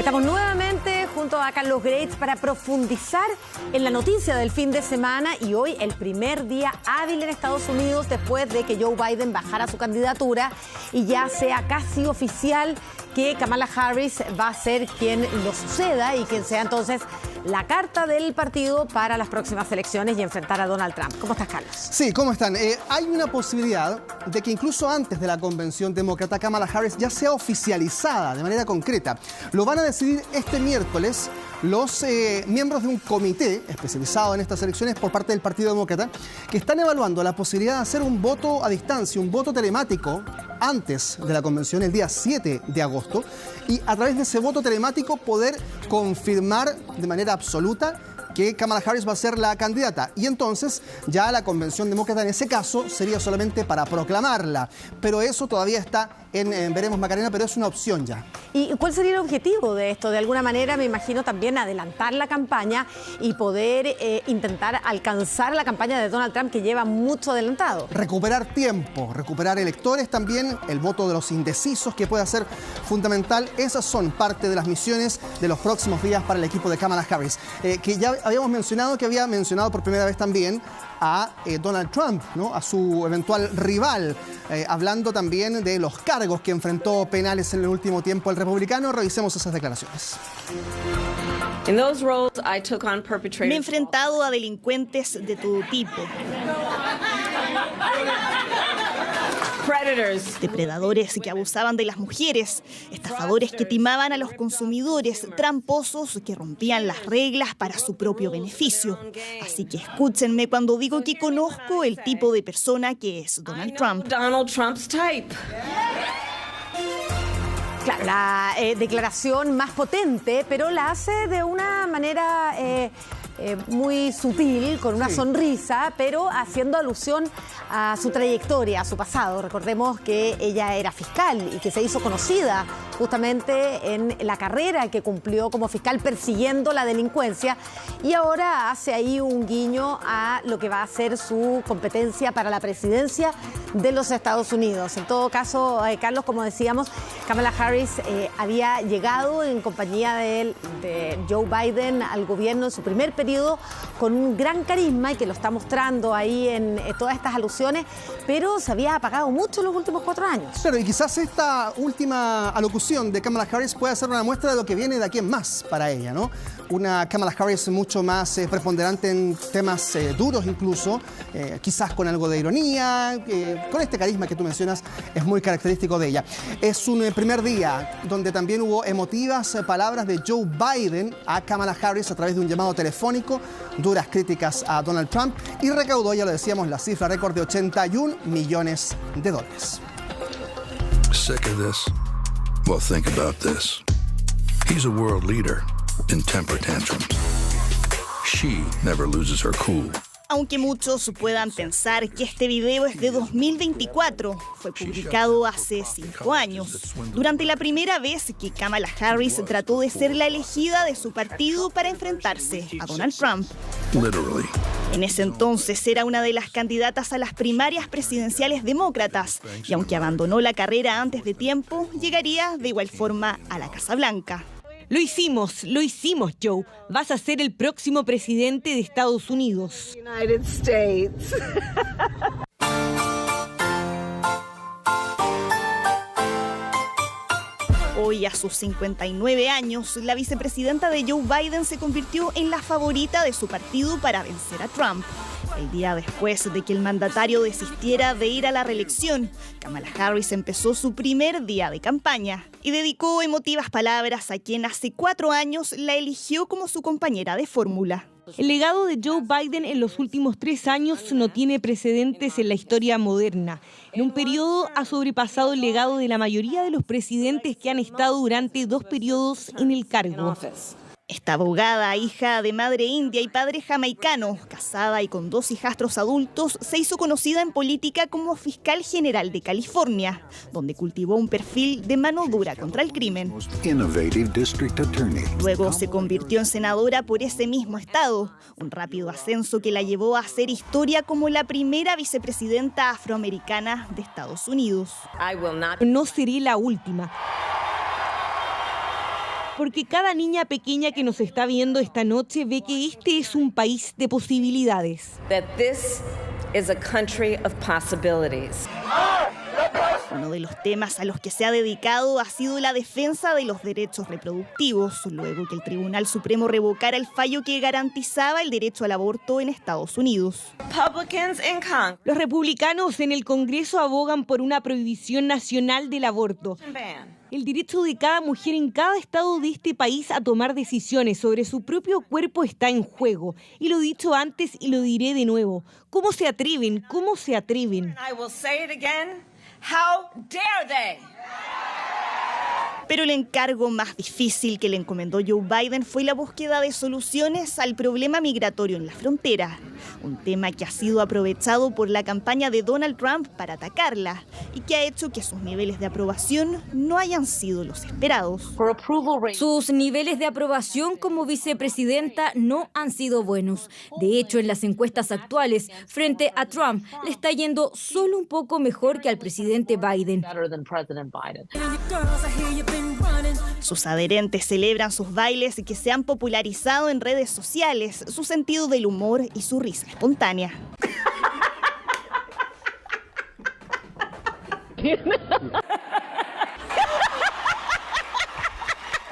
Estamos nuevamente junto a Carlos Greitz para profundizar en la noticia del fin de semana y hoy el primer día hábil en Estados Unidos después de que Joe Biden bajara su candidatura y ya sea casi oficial que Kamala Harris va a ser quien lo suceda y quien sea entonces la carta del partido para las próximas elecciones y enfrentar a Donald Trump. ¿Cómo estás, Carlos? Sí, ¿cómo están? Hay una posibilidad de que incluso antes de la convención demócrata, Kamala Harris ya sea oficializada de manera concreta. Lo van a decidir este miércoles los miembros de un comité especializado en estas elecciones por parte del Partido Demócrata que están evaluando la posibilidad de hacer un voto a distancia, un voto telemático antes de la convención el día 7 de agosto y a través de ese voto telemático poder confirmar de manera absoluta que Kamala Harris va a ser la candidata. Y entonces ya la convención demócrata en ese caso sería solamente para proclamarla. Pero eso todavía está en veremos, Macarena, pero es una opción ya. ¿Y cuál sería el objetivo de esto? De alguna manera me imagino también adelantar la campaña y poder intentar alcanzar la campaña de Donald Trump que lleva mucho adelantado. Recuperar tiempo, recuperar electores también, el voto de los indecisos que puede ser fundamental. Esas son parte de las misiones de los próximos días para el equipo de Kamala Harris, que ya habíamos mencionado, que había mencionado por primera vez también a Donald Trump, ¿no? A su eventual rival, hablando también de los cargos que enfrentó penales en el último tiempo el republicano. Revisemos esas declaraciones. Me he enfrentado a delincuentes de todo tipo. Depredadores que abusaban de las mujeres, estafadores que timaban a los consumidores, tramposos que rompían las reglas para su propio beneficio. Así que escúchenme cuando digo que conozco el tipo de persona que es Donald Trump. Claro, la declaración más potente, pero la hace de una manera muy sutil, con una sonrisa, pero haciendo alusión a su trayectoria, a su pasado. Recordemos que ella era fiscal y que se hizo conocida justamente en la carrera que cumplió como fiscal persiguiendo la delincuencia y ahora hace ahí un guiño a lo que va a ser su competencia para la presidencia de los Estados Unidos. En todo caso, Carlos, como decíamos, Kamala Harris había llegado en compañía de Joe Biden al gobierno en su primer periodo con un gran carisma y que lo está mostrando ahí en todas estas alusiones, pero se había apagado mucho en los últimos 4 años. Claro, y quizás esta última alocución de Kamala Harris pueda ser una muestra de lo que viene de aquí en más para ella, ¿no? Una Kamala Harris mucho más preponderante en temas duros incluso, quizás con algo de ironía, con este carisma que tú mencionas es muy característico de ella. Es un primer día donde también hubo emotivas palabras de Joe Biden a Kamala Harris a través de un llamado telefónico, duras críticas a Donald Trump y recaudó, ya lo decíamos, la cifra récord de $81 millones. Sick of this? Well, think about this. He's a world leader in temper tantrums. She never loses her cool. Aunque muchos puedan pensar que este video es de 2024, fue publicado hace 5 años, durante la primera vez que Kamala Harris trató de ser la elegida de su partido para enfrentarse a Donald Trump. Literally. En ese entonces era una de las candidatas a las primarias presidenciales demócratas y aunque abandonó la carrera antes de tiempo, llegaría de igual forma a la Casa Blanca. Lo hicimos, Joe. Vas a ser el próximo presidente de Estados Unidos. Hoy, a sus 59 años, la vicepresidenta de Joe Biden se convirtió en la favorita de su partido para vencer a Trump. El día después de que el mandatario desistiera de ir a la reelección, Kamala Harris empezó su primer día de campaña y dedicó emotivas palabras a quien hace 4 años la eligió como su compañera de fórmula. El legado de Joe Biden en los últimos 3 años no tiene precedentes en la historia moderna. En un periodo ha sobrepasado el legado de la mayoría de los presidentes que han estado durante 2 periodos en el cargo. Esta abogada, hija de madre india y padre jamaicano, casada y con 2 hijastros adultos, se hizo conocida en política como fiscal general de California, donde cultivó un perfil de mano dura contra el crimen. Luego se convirtió en senadora por ese mismo estado, un rápido ascenso que la llevó a hacer historia como la primera vicepresidenta afroamericana de Estados Unidos. No seré la última. porque cada niña pequeña que nos está viendo esta noche ve que este es un país de posibilidades. That this is a country of possibilities. Uno de los temas a los que se ha dedicado ha sido la defensa de los derechos reproductivos, luego que el Tribunal Supremo revocara el fallo que garantizaba el derecho al aborto en Estados Unidos. Los republicanos en el Congreso abogan por una prohibición nacional del aborto. El derecho de cada mujer en cada estado de este país a tomar decisiones sobre su propio cuerpo está en juego. Y lo he dicho antes y lo diré de nuevo. ¿Cómo se atreven? ¿Cómo se atreven? How dare they? Pero el encargo más difícil que le encomendó Joe Biden fue la búsqueda de soluciones al problema migratorio en la frontera, un tema que ha sido aprovechado por la campaña de Donald Trump para atacarla y que ha hecho que sus niveles de aprobación no hayan sido los esperados. Sus niveles de aprobación como vicepresidenta no han sido buenos. De hecho, en las encuestas actuales, frente a Trump, le está yendo solo un poco mejor que al presidente Biden. Sus adherentes celebran sus bailes que se han popularizado en redes sociales, su sentido del humor y su risa espontánea.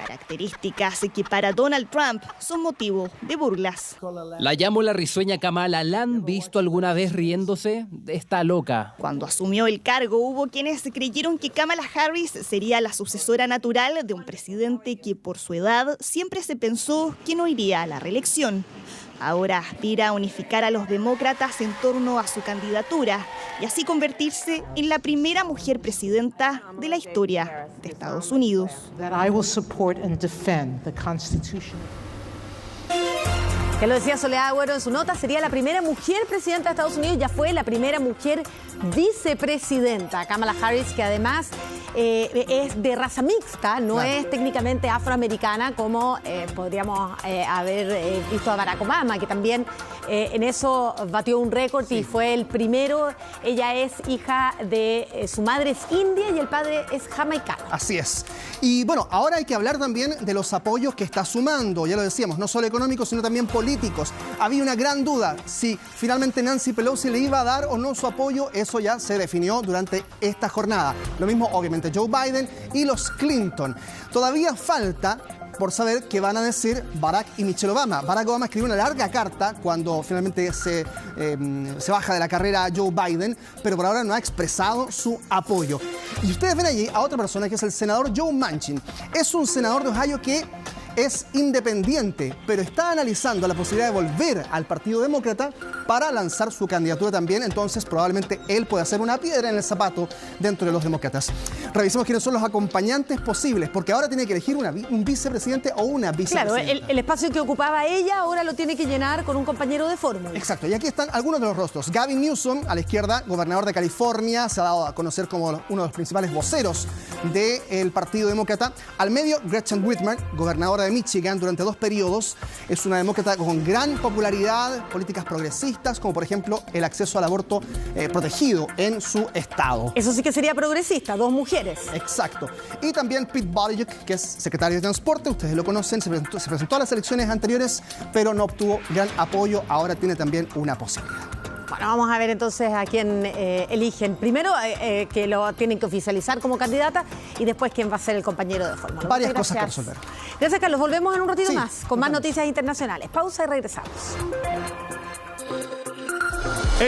Características que para Donald Trump son motivo de burlas. La llamo la risueña Kamala. ¿La han visto alguna vez riéndose? Está loca. Cuando asumió el cargo, hubo quienes creyeron que Kamala Harris sería la sucesora natural de un presidente que por su edad siempre se pensó que no iría a la reelección. Ahora aspira a unificar a los demócratas en torno a su candidatura y así convertirse en la primera mujer presidenta de la historia de Estados Unidos. Ya lo decía Soledad Agüero en su nota, sería la primera mujer presidenta de Estados Unidos, ya fue la primera mujer vicepresidenta. Kamala Harris, que además es de raza mixta, no es técnicamente afroamericana como podríamos haber visto a Barack Obama, que también en eso batió un récord y fue el primero. Ella es hija de su madre es india y el padre es jamaicano. Así es. Y bueno, ahora hay que hablar también de los apoyos que está sumando, ya lo decíamos, no solo económicos, sino también políticos. Había una gran duda si finalmente Nancy Pelosi le iba a dar o no su apoyo, eso ya se definió durante esta jornada. Lo mismo, obviamente, Joe Biden y los Clinton. Todavía falta por saber qué van a decir Barack y Michelle Obama. Barack Obama escribió una larga carta cuando finalmente se baja de la carrera Joe Biden, pero por ahora no ha expresado su apoyo. Y ustedes ven allí a otra persona que es el senador Joe Manchin. Es un senador de Ohio que es independiente, pero está analizando la posibilidad de volver al Partido Demócrata para lanzar su candidatura también. Entonces, probablemente él puede hacer una piedra en el zapato dentro de los demócratas. Revisemos quiénes son los acompañantes posibles, porque ahora tiene que elegir un vicepresidente o una vicepresidenta. Claro, el espacio que ocupaba ella ahora lo tiene que llenar con un compañero de fórmula. Exacto, y aquí están algunos de los rostros. Gavin Newsom, a la izquierda, gobernador de California, se ha dado a conocer como uno de los principales voceros del Partido Demócrata. Al medio, Gretchen Whitmer, gobernadora de Michigan durante 2 periodos. Es una demócrata con gran popularidad, políticas progresistas, como por ejemplo el acceso al aborto protegido en su estado. Eso sí que sería progresista, 2 mujeres. Exacto. Y también Pete Buttigieg, que es secretario de Transporte, ustedes lo conocen, se presentó a las elecciones anteriores, pero no obtuvo gran apoyo, ahora tiene también una posibilidad. Bueno, vamos a ver entonces a quién eligen. Primero que lo tienen que oficializar como candidata y después quién va a ser el compañero de fórmula. Varias cosas que resolver. Gracias, Carlos. Volvemos en un ratito más con más noticias internacionales. Pausa y regresamos.